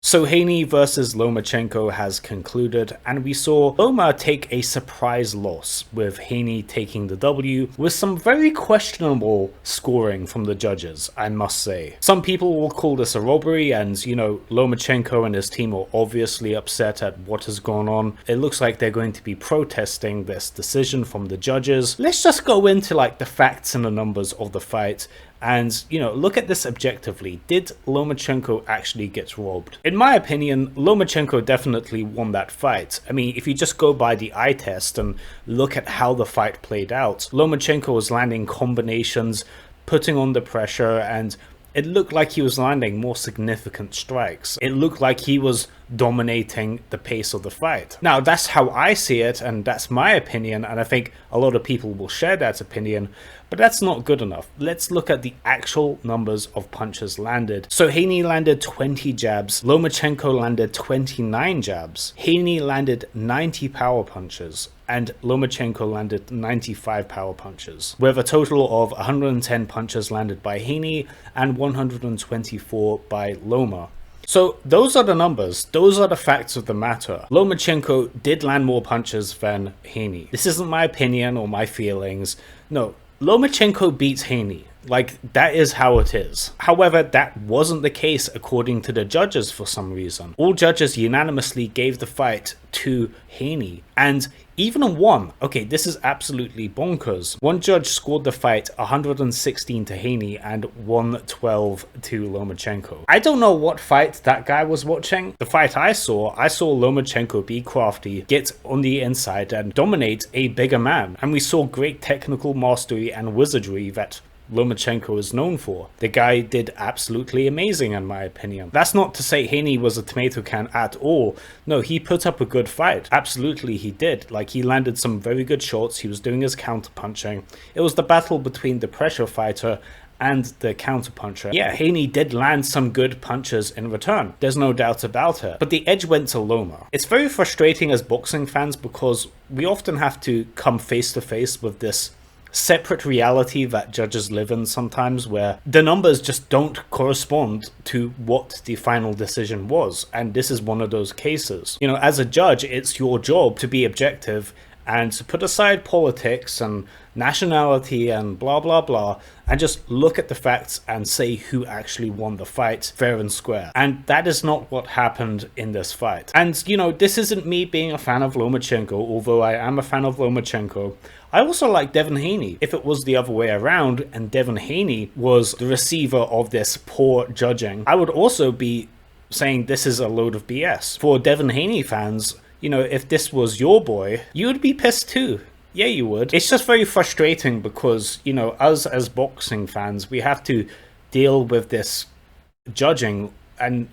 So Haney versus Lomachenko has concluded, and we saw Loma take a surprise loss, with Haney taking the W, with some very questionable scoring from the judges, I must say. Some people will call this a robbery, and Lomachenko and his team are obviously upset at what has gone on. It looks like they're going to be protesting this decision from the judges. Let's just go into the facts and the numbers of the fight. And, look at this objectively. Did Lomachenko actually get robbed? In my opinion, Lomachenko definitely won that fight. I mean, if you just go by the eye test and look at how the fight played out, Lomachenko was landing combinations, putting on the pressure, and it looked like he was landing more significant strikes. It looked like he was dominating the pace of the fight. Now, that's how I see it, and that's my opinion, and I think a lot of people will share that opinion, but that's not good enough. Let's look at the actual numbers of punches landed. So Haney landed 20 jabs, Lomachenko landed 29 jabs, Haney landed 90 power punches, and Lomachenko landed 95 power punches, with a total of 110 punches landed by Haney and 124 by Loma. So those are the numbers, those are the facts of the matter. Lomachenko did land more punches than Haney. This isn't my opinion or my feelings. No, Lomachenko beats Haney. That is how it is. However, that wasn't the case according to the judges for some reason. All judges unanimously gave the fight to Haney, and even one, okay, this is absolutely bonkers. One judge scored the fight 116 to Haney and 112 to Lomachenko. I don't know what fight that guy was watching. The fight I saw Lomachenko be crafty, get on the inside and dominate a bigger man. And we saw great technical mastery and wizardry that Lomachenko is known for. The guy did absolutely amazing in my opinion. That's not to say Haney was a tomato can at all. No, he put up a good fight. Absolutely he did. He landed some very good shots, he was doing his counter punching. It was the battle between the pressure fighter and the counter puncher. Yeah, Haney did land some good punches in return. There's no doubt about it. But the edge went to Loma. It's very frustrating as boxing fans because we often have to come face to face with this separate reality that judges live in sometimes, where the numbers just don't correspond to what the final decision was, and this is one of those cases. As a judge, it's your job to be objective and to put aside politics and nationality and blah blah blah and just look at the facts and say who actually won the fight fair and square. And that is not what happened in this fight. And this isn't me being a fan of Lomachenko, although I am a fan of Lomachenko. I also like Devin Haney. If it was the other way around and Devin Haney was the receiver of this poor judging, I would also be saying this is a load of BS. For Devin Haney fans, if this was your boy, you would be pissed too. Yeah, you would. It's just very frustrating because, us as boxing fans, we have to deal with this judging, and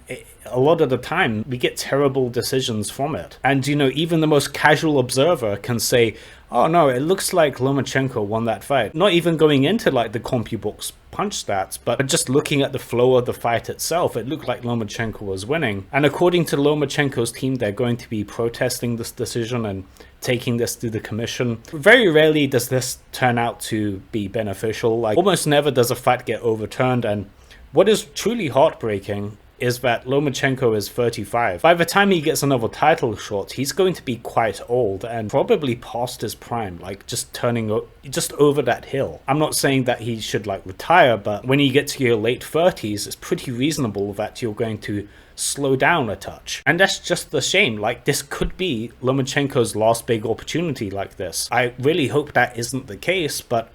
a lot of the time we get terrible decisions from it. And even the most casual observer can say, oh no, it looks like Lomachenko won that fight. Not even going into the CompuBox punch stats, but just looking at the flow of the fight itself, it looked like Lomachenko was winning. And according to Lomachenko's team, they're going to be protesting this decision and taking this to the commission. Very rarely does this turn out to be beneficial. Almost never does a fight get overturned. And what is truly heartbreaking is that Lomachenko is 35. By the time he gets another title shot, he's going to be quite old and probably past his prime, just over that hill. I'm not saying that he should retire, but when you get to your late 30s, it's pretty reasonable that you're going to slow down a touch. And that's just the shame. This could be Lomachenko's last big opportunity like this. I really hope that isn't the case, but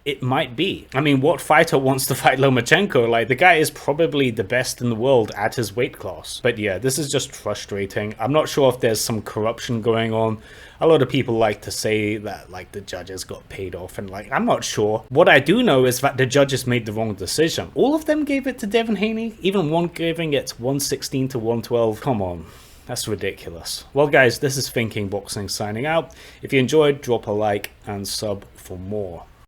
it might be. I mean, what fighter wants to fight Lomachenko? The guy is probably the best in the world at his weight class. But yeah, this is just frustrating. I'm not sure if there's some corruption going on. A lot of people like to say that the judges got paid off, and I'm not sure. What I do know is that the judges made the wrong decision. All of them gave it to Devin Haney, even one giving it 116 to 112. Come on. That's ridiculous. Well guys, this is Thinking Boxing signing out. If you enjoyed, drop a like and sub for more.